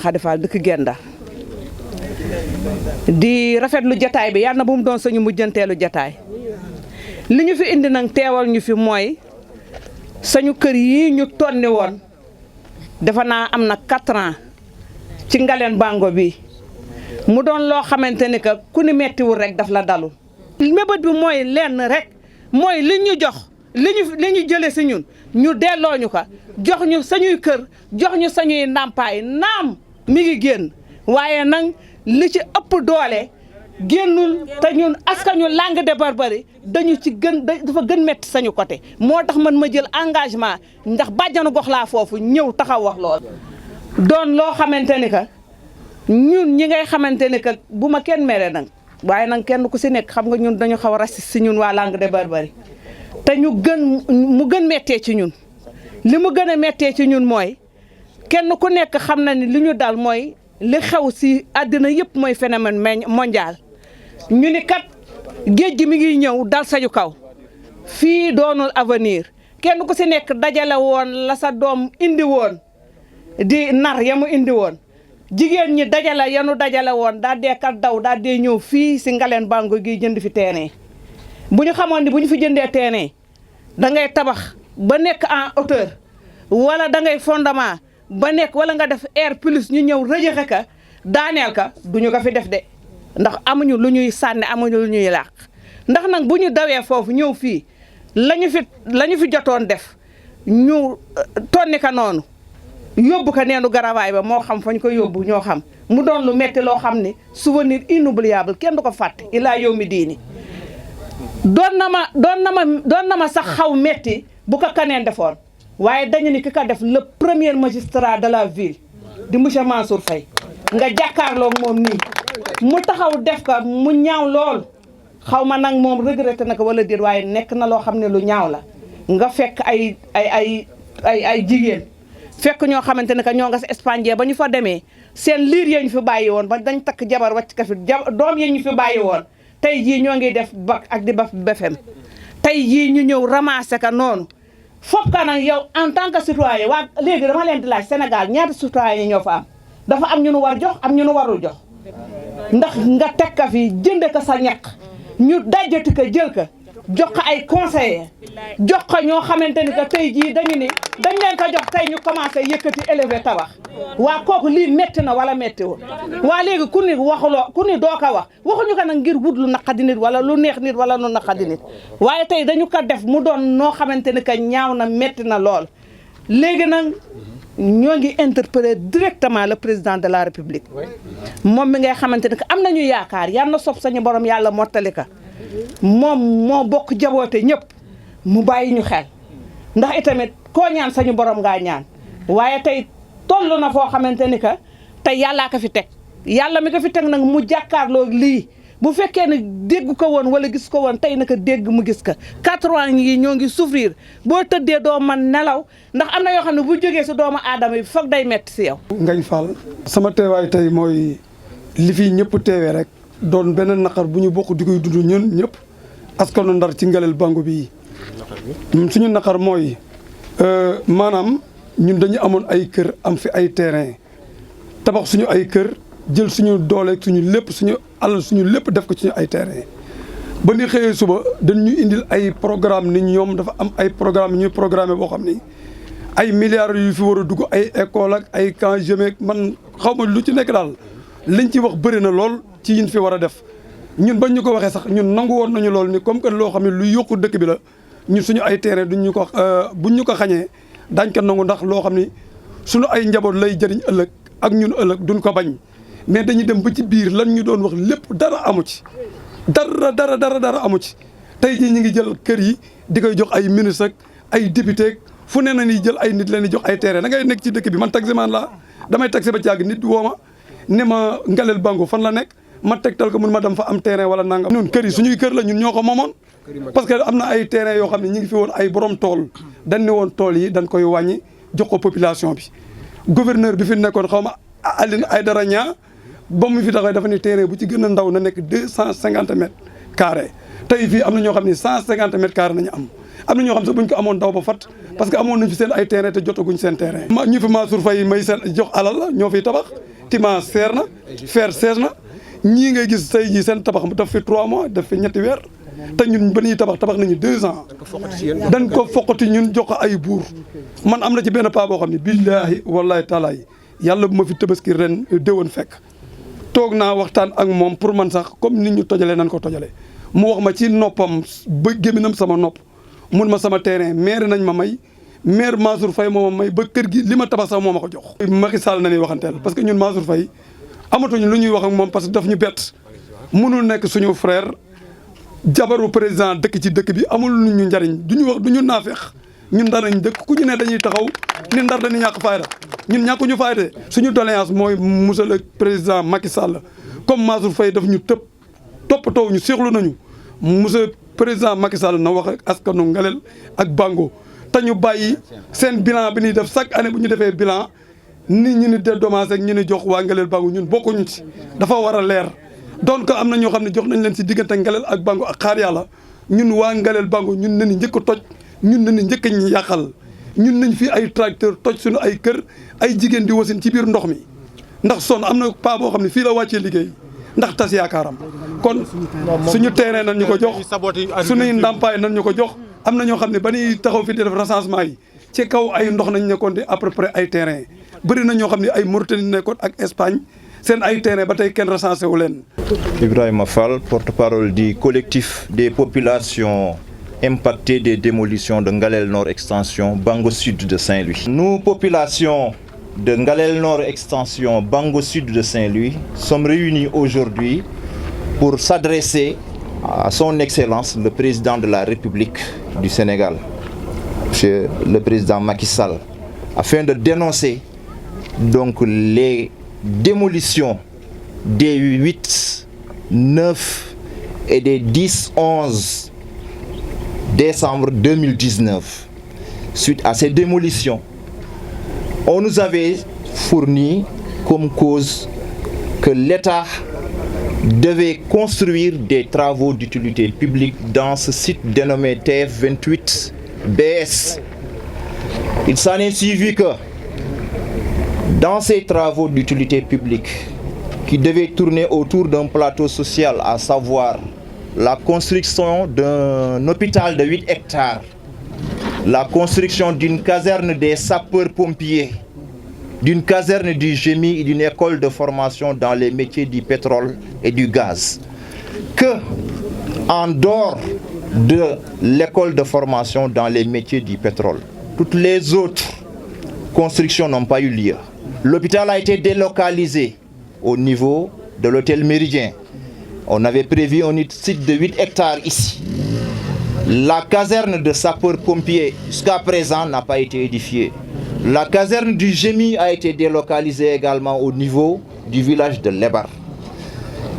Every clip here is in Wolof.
Khady Fall dëkk Gendar di rafetlu jataay bi yàlla na bu mu doon sañu mujjanteelu jataay li ñu fi indi nag teewal ñu fi mooy sañu kër yi ñu tonni woon dafa naa am na 4 ans ci Ngaleen Bango bi mu doon loo xamante ni que ku ni mettiwul rek daf la dalul mébét bi mooy lenn rek mooy li ñu jox li ñu jëlee si ñun ñu delloo ñu ko jox ñu sañuy kër jox ñu sañuy ndàmpaay naam mi ngi génn waaye nag li ci ëpp doole génnul te ñun askanu Langue de Barbarie dañu ci dafa gën metti sañu côté moo tax man ma jël engagement ndax bàjjanu gox laa foofu ñëw taxaw wax lool doon loo xamante ni que ñun ñi ngay xamante ni que bu ma kenn mere nag waaye nag kenn ku si nekk xam nga ñun dañu xaw a raciste si ñun waa Langue de Barbarie te mu gën mettee ci ñun li mu gën a mettee ci ñun mooy kenn ku nekk xam na ni li ñu dal mooy li xew si àddina yëpp mooy phénomène mondial ñu ni kat géej gi mi ngi ñëw dal sañu kaw fii doonul avenir kenn ku si nekk dajale woon la sa doom indi woon di nar ya mu indi woon jigéen ñi dajale yanu dajale woon daa dee kat daw daa dee ñëw fii si Ngaleen Bango gi jënd fi terrain bu ñu xamoon ni bu ñu fi jëndee terrain da ngay tabax ba nekk en hauteur wala da ngay fondement ba nekk wala nga def air plus ñu ñëw rëjëxe ka daaneel ka duñu ko fi def de ndax amuñu lu ñuy sànni amuñu lu ñuy làq ndax nag bu ñu dawee foofu ñëw fii la ñu fi jotoon def ñu tonni ka noonu yóbbu ko neenu garawaay ba moo xam fañ ko yóbbu ñoo xam mu doon lu metti loo xam ni souvenir inoubliable kenn du ko fàtte ilaa yow mi diini doon na ma sax xaw metti bu ko kaneen defoon waaye dañu ni ki ka def le premier magistrat de la ville di monsieur Mansour Faye nga jàkkaarloo moom nii mu taxaw def ko mu ñaaw lool xaw ma nag moom regretté na ko wala déet waaye nekk na loo xam ne lu ñaaw la nga fekk ay jigéen fekk ñoo xamante ne que ñoo nga si Espagne ba ñu fa demee seen liir ya ñu fi bàyyi woon ba dañ takk jabar wàcc ka fi doom ya ñu fi bàyyi woon tey jii ñoo ngi def bac ak di BFEM tey jii ñu ñëw ramasser ka noonu foog ka nag yow en tant que citoyen waa léegi dama leen di laaj Sénégal ñaata citoyen yi ñoo fa am dafa am ñu nu war jox am ñu nu warul jox ndax nga teg ka fi jënde ko sa ñaq ñu dajjati ko jël ko jox ko ay conseillers jox ko ñoo xamante ni que tey jii dañu ni dañ leen ko jox tey ñu commencé yëkkati élevé tabax waa kooku lii métti na wala méttiwul waa léegi ku ni waxuloo ku ni doo ko wax waxuñu ko nag ngir wut lu naqadi nit wala lu neex nit wala lu naqadi nit waaye tey dañu ko def mu doon noo xamante ni que ñaaw na métti na lool léegi nag ñoo ngi interpeller directement le président de la république moom mi ngay xamante ni que am nañu yaakaar yal na sob sañu borom yàlla mottali ka moom moo bokk jaboote ñëpp mu bàyyi ñu xel ndax itamit koo ñaan sañu borom ngaa ñaan waaye tey toll na foo xamante ni que tey yàllaa ko fi teg yàlla mi ko fi teg nag mu jàkkaarloo lii bu fekkee ne dégg ko woon wala gis ko woon tey naka dégg mu gis ko 4 ans yi ñoo ngi souffrir boo tëddee doo man nelaw ndax am na yoo xam ne bu jógee si doomu aadama yi foog day metti si yow. Ngagne Fall sama teewaay tey mooy li fi ñëpp teewee rek doon benn naqar bu ñu bokk di koy dund ñun ñëpp askanu Ndar ci Ngaleen Bango bii suñu naqar mooy maanaam ñun dañu amoon ay kër am fi ay terrain tabax suñu ay kër jël suñu doole suñu lépp suñu alal suñu lépp def ko suñu ay terrain ba ni xëyee suba dañu indil ay programme ni ñoom dafa am ay programme ñuy programmé boo xam ni ay milliards yu fi war a dugg ay école ak ay camp jeune man xaw ma lu ci nekk daal liñ ci wax bëri na lool ci yin fi war a def ñun bañ ñu ko waxee sax ñun nangu woon nañu lool ni comme que loo xam ne lu yokku dëkk bi la ñun suñu ay terrain duñ ñu ko buñ ñu ko xañee daañ ko nangu ndax loo xam ni suñu ay njaboot lay jëriñ ëllëg ak ñun ëllëg duñ ko bañ mais dañuy dem ba ci biir lan ñu doon wax lépp dara amu ci dara amu ci tey jii ñu ngi jël kër yi di koy jox ay ministre ak ay député fu ne na ni jël ay nit leen di jox ay terrain da ngay nekk ci dëkk bi man taximan la damay taxi ba ci yàgg nit woo ma ne ma Ngaleen Bango fan la nekk ma tegtal ko mun ma dem fa am terrain wala nangam. ñun kër yi suñuy kër la ñun ñoo ko moomoon parce que am na ay terrain yoo xam ne ñu ngi fi woon ay borom tool dañ ne woon tool yi dañ koy wàññi jox ko population bi gouverneur bi fi nekkoon xaw ma Aline Aïdara Niang ba mu fi taxawee dafa ne terrain bu ci gën a ndaw na nekk 250 mètres carrés tey fii am na ñoo xam ne 150 mètres carrés nañu am na ñoo xam sax buñ ko amoon daw ba fat parce que amoon nañ fi seen ay terrain te jotaguñ seen terrain ñu fi Mansour Faye may seen jox alal ñoo fiy tabax ciment seer na fer seer na ñii ngay gis tey jii seen tabax daf fi 3 mois daf fi ñetti weer te ñun ba ñuy tabax nañu 2 ans dañ ko foqati ñun jox ko ay buur man am na ci benn paa boo xam ne billaahi wallaahi taalaay yàlla bu ma fi tabaski ren déwén fekk toog naa waxtaan ak moom pour man sax comme nit ñu tojalee nan ko tojalee mu wax ma ci noppam ba gémminam sama nopp mun ma sama terrain maire nañ ma may maire Mansour Faye moo ma may ba kër gi li ma tabax sax moo ma ko jox. Macky Sall na ñuy waxanteel parce que ñun Mansour Faye amatuñu lu ñuy wax ak moom parce que daf ñu bett mënul nekk suñu frère jabaru président dëkk ci dëkk bi amul lu ñu njariñ du ñu wax du ñu naafeex ñun Ndar nañ dëkk ku ñu ne dañuy taxaw ni Ndar dañuy ñàkk fayda ñun ñàkkuñu fayda suñu doléance mooy monsieur le président Macky Sall comme Mansour Faye daf ñu toppatoo ñu seexlu nañu monsieur président Macky Sall na wax ak askanu Ngalel ak Bango te ñu bàyyi seen bilan bi ñuy def chaque année bu ñu defee bilan nit ñi ni dédommagé ak ñu ni jox waa Ngalel Bango ñun bokkuñu ci dafa war a leer donc am na ñoo xam ne jox nañ leen si diggante Ngalel ak Bango ak xaar yàlla ñun waa Ngalel Bango ñun nañu njëkk a toj ñun nañu njëkk a ñu yàqal ñun nañ fi ay tracteur toj suñu ay kër ay jigéen di wasin ci biir ndox mi ndax son am na paa boo xam ne fii la wàccee liggéey ndax tas yaakaaram kon suñu terrain nan ñu ko jox suñuy ndàmpaay nan ñu ko jox am na ñoo xam ne ba ñuy taxaw fi di def recensement yi ci kaw ay ndox nañ nekkoon di à peu près ay terrain bëri na ñoo xam ne ay Mauritanie nekkoon ak Espagne seen ay terrain ba tey kenn recensé wu leen. Ibrahima Fall, porte-parole du collectif des populations impactées des démolitions de Ngalel Nord Extension, Bango Sud de Saint-Louis. Nous, population de Ngalel Nord Extension, Bango Sud de Saint-Louis, sommes réunis aujourd'hui pour s'adresser à son Excellence, le président de la République du Sénégal, monsieur le président Macky Sall, afin de dénoncer donc les démolitions des 8, 9 et des 10, 11 décembre 2019. Suite à ces démolitions, on nous avait fourni comme cause que l'État devait construire des travaux d'utilité publique dans ce site dénommé TF28 BS. Il s'en est suivi que dans ces travaux d'utilité publique qui devaient tourner autour d'un plateau social, à savoir la construction d'un hôpital de 8 hectares, la construction d'une caserne des sapeurs-pompiers, d'une caserne du génie et d'une école de formation dans les métiers du pétrole et du gaz. Que, en dehors de l'école de formation dans les métiers du pétrole, toutes les autres constructions n'ont pas eu lieu. L'hôpital a été délocalisé au niveau de l'hôtel Méridien. On avait prévu un site de 8 hectares ici. La caserne de sapeurs-pompiers jusqu'à présent n'a pas été édifiée. La caserne du GEMI a été délocalisée également au niveau du village de Lebar.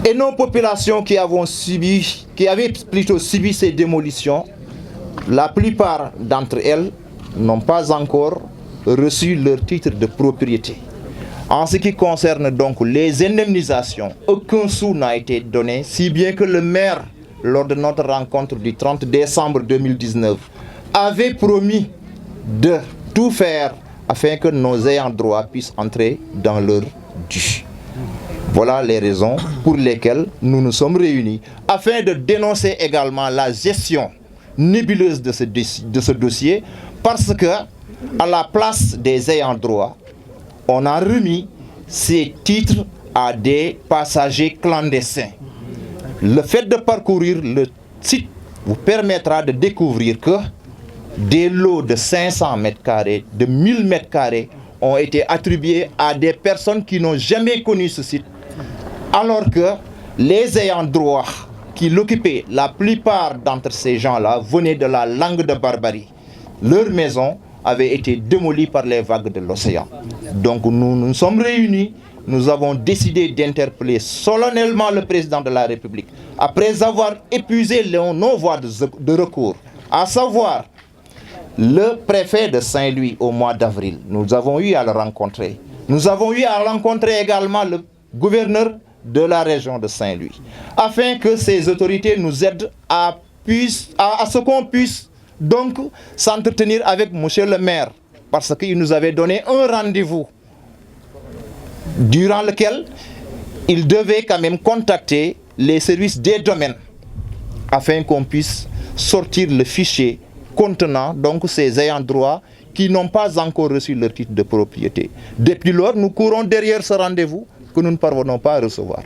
Et nos populations qui avaient plutôt subi ces démolitions, la plupart d'entre elles n'ont pas encore reçu leur titre de propriété. En ce qui concerne donc les indemnisations, aucun sou n'a été donné, si bien que le maire, lors de notre rencontre du 30 décembre 2019, avait promis de tout faire afin que nos ayants droit puissent entrer dans leur dû. Voilà les raisons pour lesquelles nous nous sommes réunis, afin de dénoncer également la gestion nébuleuse de ce dossier, parce que, à la place des ayants droit, on a remis ces titres à des passagers clandestins. Le fait de parcourir le site vous permettra de découvrir que des lots de 500 mètres carrés, de 1000 mètres carrés ont été attribués à des personnes qui n'ont jamais connu ce site, alors que les ayants droit qui l'occupaient, la plupart d'entre ces gens-là venaient de la langue de Barbarie. Leur maison avait été démolie par les vagues de l'océan. Donc nous nous sommes réunis, nous avons décidé d'interpeller solennellement le président de la République, après avoir épuisé nos voies de recours, à savoir le préfet de Saint-Louis au mois d'avril. Nous avons eu à le rencontrer. Nous avons eu à rencontrer également le gouverneur de la région de Saint-Louis, afin que ces autorités nous aident à ce qu'on puisse donc s'entretenir avec monsieur le maire, parce qu'il nous avait donné un rendez-vous durant lequel il devait quand même contacter les services des domaines afin qu'on puisse sortir le fichier contenant donc ces ayants droit qui n'ont pas encore reçu leur titre de propriété. Depuis lors, nous courons derrière ce rendez-vous que nous ne parvenons pas à recevoir.